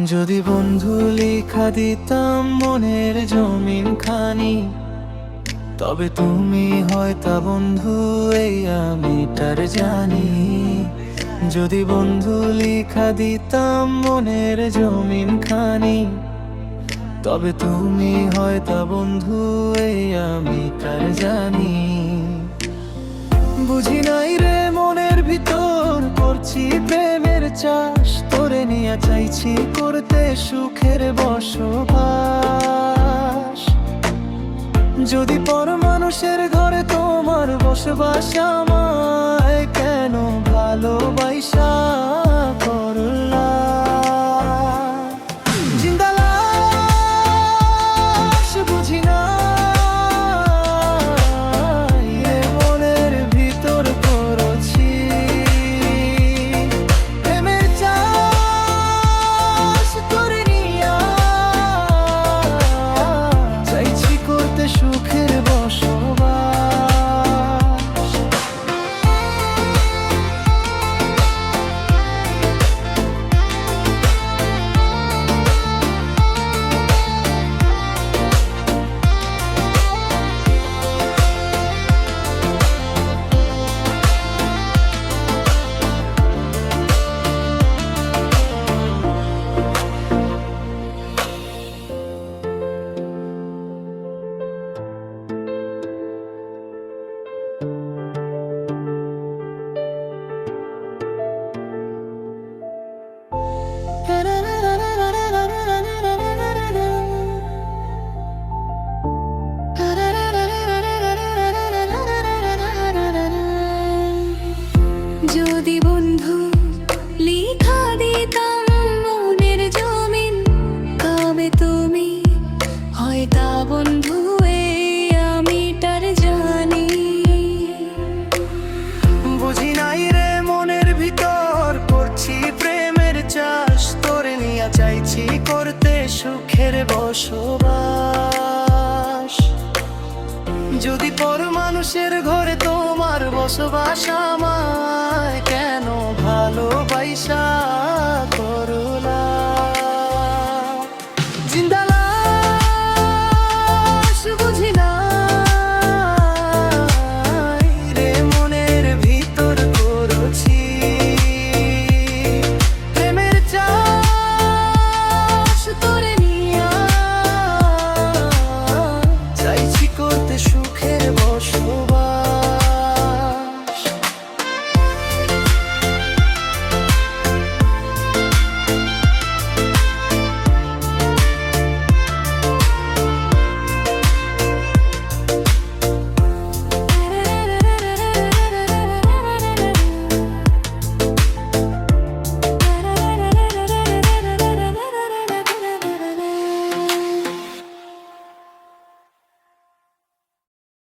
যদি বন্ধু লেখা দিতাম মনের জমিন খানি, তবে তুমি হয়তো বন্ধু এই আমি তার জানি। যদি বন্ধু লেখা দিতাম মনের জমিন খানি, তবে তুমি হয়তো বন্ধু এই আমি তার জানি। বুঝি নাই রে মনের ভিতর করছি প্রেমের চাষ, তোরে নিয়ে চাইছি করতে সুখের বসবাস। যদি পর মানুষের ঘরে তোমার বসবাস, আমায় কেন ভালোবাসা করলা? জিন্দা লাশ বুঝি না মনের ভিতর করছি প্রেমের চাষ, করে নিয়া চাইছি করতে সুখের বসবাস। যদি বন্ধু লিখা দিতাম মনের জমিন, তবে তুমি হয়তো বন্ধু এই আমি তার জানি। বুঝি নাই রে মনের ভিতর করছি প্রেমের চাষ, তোরে নিয়ে চাইছি করতে সুখের বসবাস। যদি পর মানুষের ঘরে তোমার বসবাস, আমায় কেন ভালোবাসা